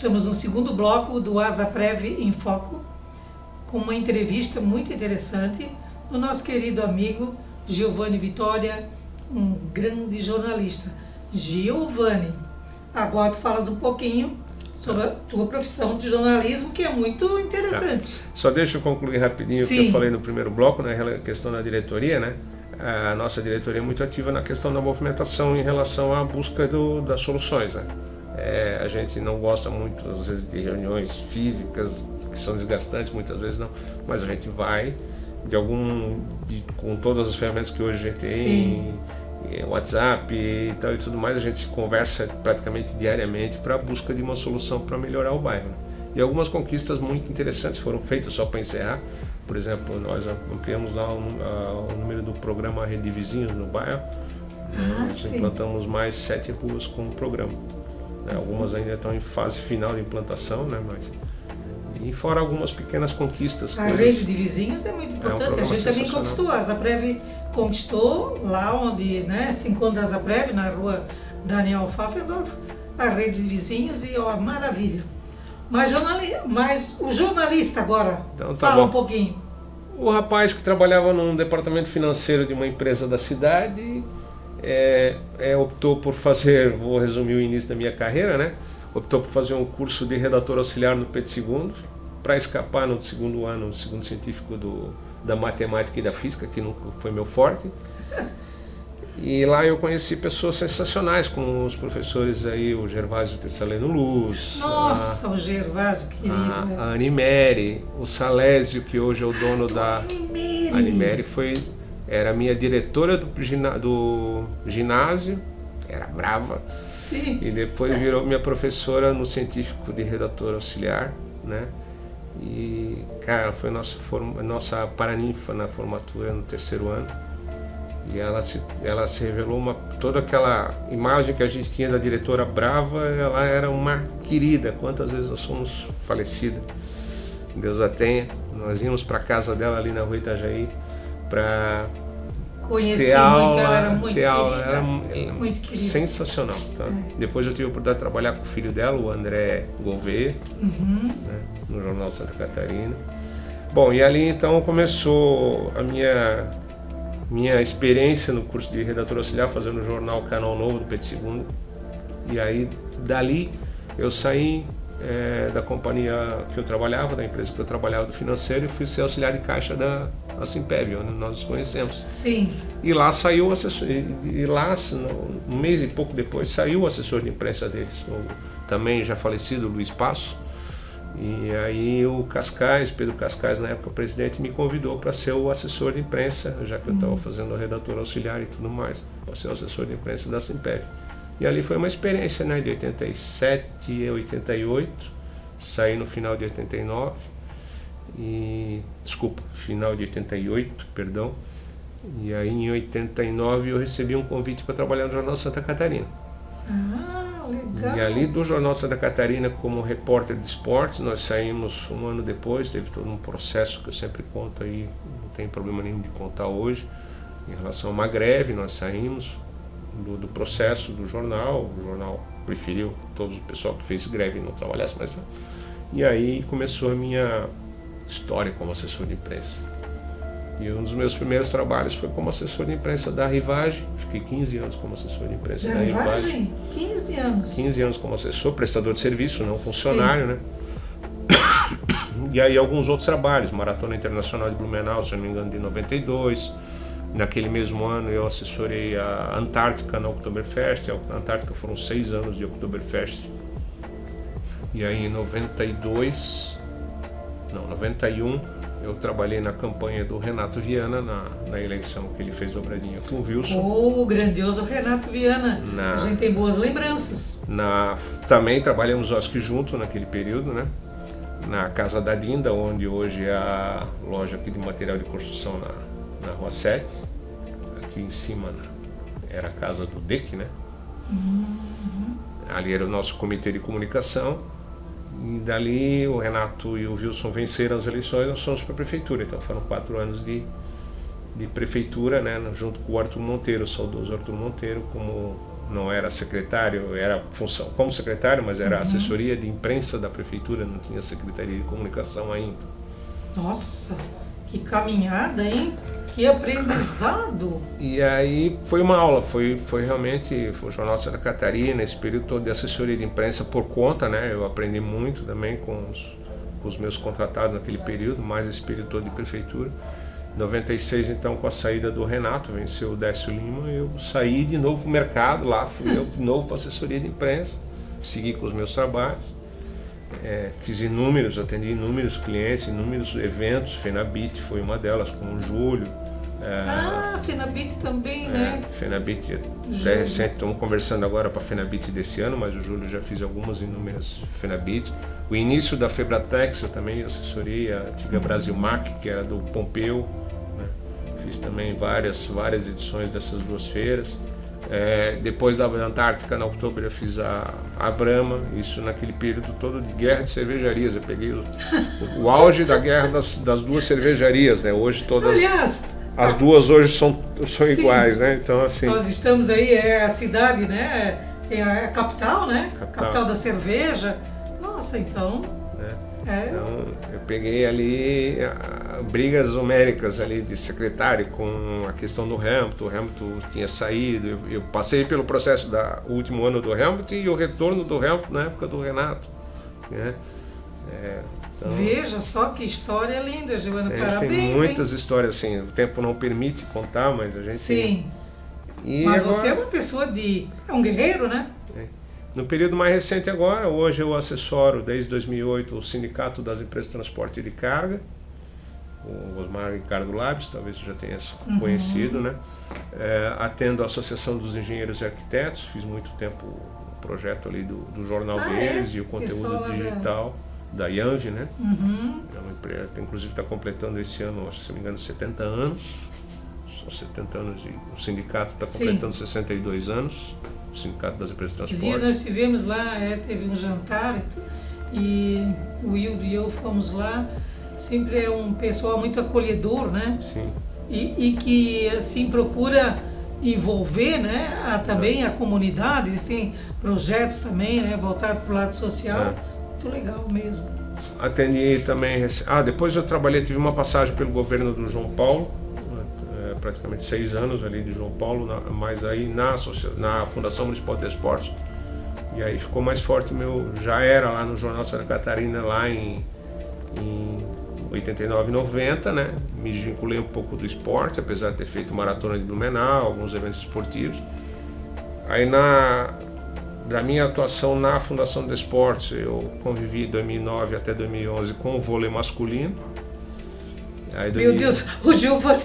Estamos no segundo bloco do Asaprev em Foco, com uma entrevista muito interessante do nosso querido amigo Giovanni Vitória, um grande jornalista. Giovanni, agora tu falas um pouquinho sobre a tua profissão de jornalismo, que é muito interessante. Só deixa eu concluir rapidinho o que eu falei no primeiro bloco, né, a questão da diretoria, né? A nossa diretoria é muito ativa na questão da movimentação em relação à busca das soluções, né? A gente não gosta muito, às vezes, de reuniões físicas, que são desgastantes, muitas vezes não, mas a gente vai, com todas as ferramentas que hoje a gente tem, WhatsApp e tal e tudo mais, a gente se conversa praticamente diariamente para a busca de uma solução para melhorar o bairro, né? E algumas conquistas muito interessantes foram feitas, só para encerrar. Por exemplo, nós ampliamos lá o número do programa Rede de Vizinhos no bairro. Nós implantamos mais 7 ruas com o programa. Algumas ainda estão em fase final de implantação, né? E fora algumas pequenas conquistas. A rede de vizinhos é muito importante. A gente também conquistou. A Asaprev conquistou lá onde, né, se encontra a Asaprev, na rua Daniel Pfaffendorf, a rede de vizinhos, e ó, maravilha. Mas o jornalista agora, então, fala um pouquinho. O rapaz que trabalhava num departamento financeiro de uma empresa da cidade optou por fazer, vou resumir o início da minha carreira, né? Optou por fazer um curso de redator auxiliar no Pedro II, para escapar no segundo ano, no segundo científico da matemática e da física, que nunca foi meu forte. E lá eu conheci pessoas sensacionais, como os professores aí, o Gervásio Tessaleno Luz. Nossa, o Gervásio, querido. A Animeri, o Salésio, que hoje é o dono da... A Animeri era a minha diretora do ginásio, era brava. Sim. E depois virou minha professora no científico de redator auxiliar, né? E, cara, foi nossa paraninfa na formatura no 3º ano. E ela se revelou toda aquela imagem que a gente tinha da diretora brava, ela era uma querida. Quantas vezes nós somos falecidas, Deus a tenha. Nós íamos para a casa dela ali na rua Itajaí para ter aula, ela era muito querida. Era muito querida. Sensacional, tá? Depois eu tive a oportunidade de trabalhar com o filho dela, o André Gouveia, né, no Jornal Santa Catarina. Bom, e ali então começou a minha experiência no curso de redator auxiliar, fazendo o jornal Canal Novo do Pedro II. E aí, dali, eu saí da companhia que eu trabalhava, da empresa que eu trabalhava do financeiro, e fui ser auxiliar de caixa da Simpev, onde nós nos conhecemos. Sim. E lá saiu o assessor, um mês e pouco depois, saiu o assessor de imprensa deles, o também já falecido Luiz Passo. E aí o Pedro Cascais, na época presidente, me convidou para ser o assessor de imprensa, já que eu estava fazendo a redatora auxiliar e tudo mais, para ser o assessor de imprensa da Simpev. E ali foi uma experiência, né, de 87 a 88, saí no final de 89, final de 88, perdão. E aí em 89 eu recebi um convite para trabalhar no Jornal Santa Catarina. Legal. E ali do Jornal Santa Catarina, como repórter de esportes, nós saímos um ano depois, teve todo um processo que eu sempre conto aí, não tem problema nenhum de contar hoje, em relação a uma greve. Nós saímos do processo do jornal, o jornal preferiu todo o pessoal que fez greve não trabalhasse mais. E aí começou a minha história como assessor de imprensa. E um dos meus primeiros trabalhos foi como assessor de imprensa da Rivage. Fiquei 15 anos como assessor de imprensa da Rivage. 15 anos? 15 anos como assessor, prestador de serviço, não funcionário, né? E aí alguns outros trabalhos, Maratona Internacional de Blumenau, se não me engano, de 92. Naquele mesmo ano eu assessorei a Antártica na Oktoberfest. A Antártica foram 6 anos de Oktoberfest. E aí em 91, eu trabalhei na campanha do Renato Viana, na eleição que ele fez dobradinha com o Wilson. O grandioso Renato Viana, a gente tem boas lembranças. Também trabalhamos, acho que junto naquele período, né? Na Casa da Dinda, onde hoje é a loja aqui de material de construção na Rua 7. Aqui em cima era a casa do DEC, né? Ali era o nosso comitê de comunicação. E dali o Renato e o Wilson venceram as eleições, nós fomos para a prefeitura. Então foram 4 anos de prefeitura, né, junto com o Arthur Monteiro, o saudoso Arthur Monteiro, como não era secretário, era função como secretário, mas era assessoria de imprensa da prefeitura, não tinha secretaria de comunicação ainda. Nossa, que caminhada, hein? Que aprendizado! E aí foi uma aula, foi realmente, foi o Jornal de Santa Catarina, esse período todo de assessoria de imprensa por conta, né? Eu aprendi muito também com os meus contratados naquele período, mais esse período todo de prefeitura. Em 96, então, com a saída do Renato, venceu o Décio Lima, eu saí de novo para o mercado, lá fui eu de novo para a assessoria de imprensa, segui com os meus trabalhos, fiz inúmeros, atendi inúmeros clientes, inúmeros eventos, Fenabit foi uma delas, com o Júlio. Fenabit também, né? Fenabit, até recente, estamos conversando agora para a Fenabit desse ano, mas o Júlio já fiz algumas inúmeras Fenabit. O início da Febratex, eu também assessorei a antiga Brasilmac, que era do Pompeu, né? Fiz também várias edições dessas duas feiras. Depois da Antártica, na Outubro, eu fiz a Brahma, isso naquele período todo de guerra de cervejarias. Eu peguei o auge da guerra das duas cervejarias, né? Hoje todas... Aliás, as duas hoje são iguais, né? Então, assim... Nós estamos aí, a cidade, né? É a capital, né? Capital da cerveja. Nossa, então... Então, eu peguei ali brigas homéricas ali de secretário com a questão do Hamilton. O Hamilton tinha saído, eu passei pelo processo do último ano do Hamilton e o retorno do Hamilton na época do Renato, né? Então, veja só que história linda, Giovana, parabéns. Tem muitas histórias assim, o tempo não permite contar, mas a gente... Sim, e mas agora... você é uma pessoa é um guerreiro, né? No período mais recente agora, hoje eu assessoro desde 2008 o Sindicato das Empresas de Transporte de Carga, o Osmar Ricardo Labs, talvez você já tenha conhecido, né? Atendo a Associação dos Engenheiros e Arquitetos, fiz muito tempo o projeto ali do jornal deles e o conteúdo digital da IANV, né? É uma empresa que inclusive está completando esse ano, acho que se não me engano, 70 anos. São 70 anos e o sindicato está completando 62 anos. O Sindicato das Empresas de Transporte. Esses dias nós estivemos lá, teve um jantar e o Hildo e eu fomos lá. Sempre é um pessoal muito acolhedor, né? Sim. E que assim procura envolver, né? Também a comunidade. Eles têm projetos também, né? Voltados para o lado social. Muito legal mesmo. Atendi também. Depois eu trabalhei, tive uma passagem pelo governo do João Paulo. Praticamente 6 anos ali de João Paulo, mas aí na Fundação Municipal de Esportes. E aí ficou mais forte já era lá no Jornal de Santa Catarina, lá em 89, 90, né? Me vinculei um pouco do esporte, apesar de ter feito maratona de Blumenau, alguns eventos esportivos. Aí da minha atuação na Fundação de Esportes, eu convivi de 2009 até 2011 com o vôlei masculino. Meu Deus, o Giovani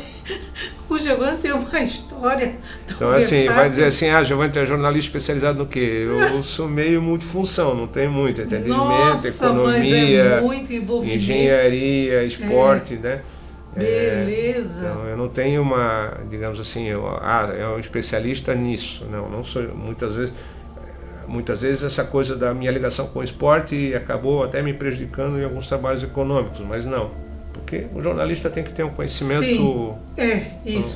tem uma história. Então, assim, vai dizer assim, Giovani é jornalista especializado no quê? Eu sou meio multifunção, não tem muito entretenimento, economia, engenharia, esporte, né? Beleza. Então, eu não tenho digamos assim, é um especialista nisso, não sou, muitas vezes essa coisa da minha ligação com o esporte acabou até me prejudicando em alguns trabalhos econômicos, mas não. Porque o jornalista tem que ter um conhecimento... Sim,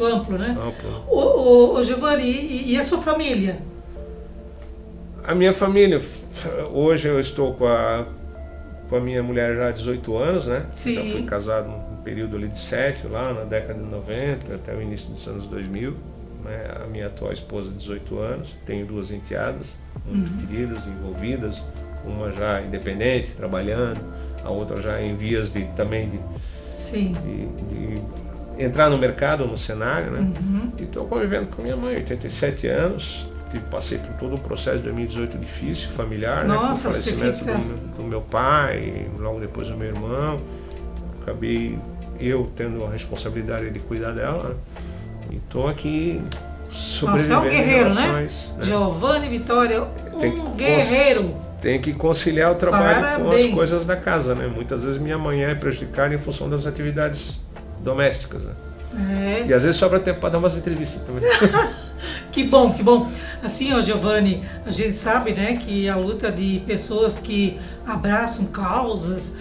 amplo, né? Amplo. Ô Giovani, e a sua família? A minha família, hoje eu estou com a minha mulher já há 18 anos, né? Sim. Já fui casado num período ali de 7, lá na década de 90, até o início dos anos 2000. Né? A minha atual esposa, 18 anos, tenho 2 enteadas, muito queridas, envolvidas, uma já independente, trabalhando, a outra já em vias de entrar no mercado, no cenário, né? E estou convivendo com minha mãe, 87 anos, passei por todo um processo de 2018 difícil, familiar, né? Com o falecimento do meu pai, logo depois do meu irmão. Acabei eu tendo a responsabilidade de cuidar dela, né? E estou aqui sobrevivendo. Você é um guerreiro, né? Giovani Vitória, guerreiro. Tem que conciliar o trabalho com as coisas da casa, né? Muitas vezes minha manhã é prejudicada em função das atividades domésticas, né? E às vezes sobra tempo para dar umas entrevistas também. Que bom, que bom. Assim, Giovani, a gente sabe, né, que a luta de pessoas que abraçam causas,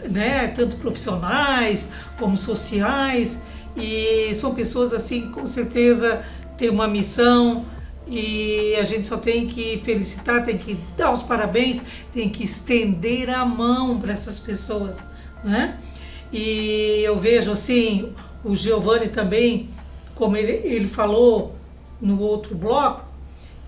né, tanto profissionais como sociais, e são pessoas assim, com certeza, têm uma missão E a gente só tem que felicitar, tem que dar os parabéns, tem que estender a mão para essas pessoas, né? E eu vejo assim, o Giovanni também, como ele falou no outro bloco,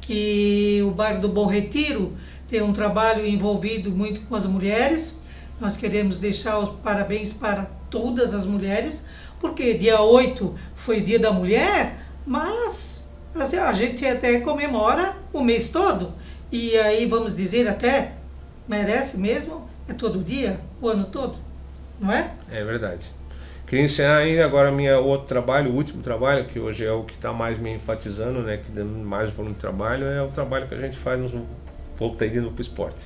que o bairro do Bom Retiro tem um trabalho envolvido muito com as mulheres. Nós queremos deixar os parabéns para todas as mulheres, porque dia 8 foi o Dia da Mulher, mas assim, a gente até comemora o mês todo. E aí, vamos dizer, até merece mesmo, é todo dia, o ano todo, não é? É verdade. Queria encerrar ainda agora outro trabalho, o último trabalho, que hoje é o que está mais me enfatizando, né, que dá mais volume de trabalho, é o trabalho que a gente faz voltei de novo para o esporte.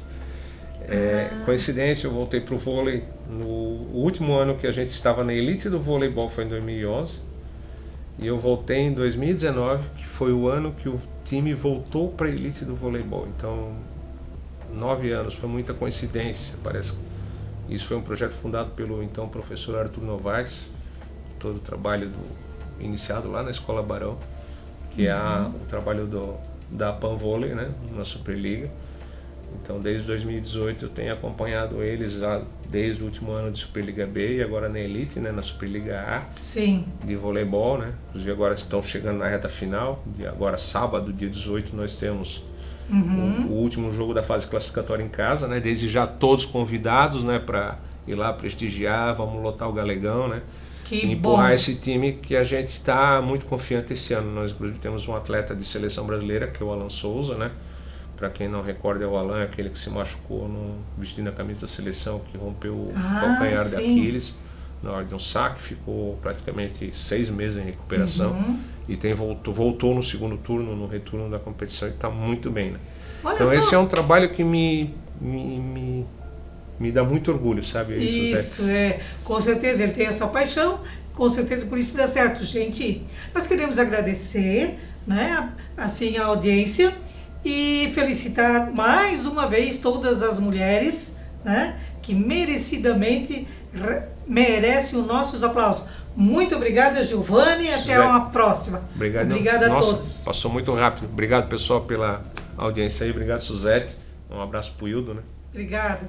Coincidência, eu voltei para o vôlei no último ano que a gente estava na elite do voleibol, foi em 2011, e eu voltei em 2019, que foi o ano que o time voltou para a elite do voleibol. Então, 9 anos, foi muita coincidência, parece. Isso foi um projeto fundado pelo então professor Arthur Novaes, todo o trabalho iniciado lá na Escola Barão, que é o trabalho da Pan Vôlei, né, na Superliga. Então, desde 2018 eu tenho acompanhado eles já desde o último ano de Superliga B e agora na Elite, né, na Superliga A. Sim. De voleibol, né? Inclusive agora estão chegando na reta final. Agora sábado, dia 18, nós temos o último jogo da fase classificatória em casa, né? Desde já todos convidados, né, para ir lá prestigiar, vamos lotar o Galegão, né? Que empurrar bom. Esse time que a gente está muito confiante esse ano. Nós inclusive temos um atleta de seleção brasileira, que é o Alan Souza, né? Para quem não recorda, é o Alan, aquele que se machucou vestindo a camisa da seleção, que rompeu o calcanhar de Aquiles na hora de um saque, ficou praticamente 6 meses em recuperação e voltou no segundo turno, no retorno da competição, e está muito bem, né? Então esse é um trabalho que me dá muito orgulho, sabe? Isso, com certeza ele tem essa paixão, com certeza por isso dá certo, gente. Nós queremos agradecer, né, assim, a audiência e felicitar mais uma vez todas as mulheres, né, que merecidamente merecem os nossos aplausos. Muito obrigada, Giovanni, e até uma próxima. Obrigada a todos. Passou muito rápido. Obrigado, pessoal, pela audiência aí. Obrigado, Suzete. Um abraço pro Hildo, né? Obrigada.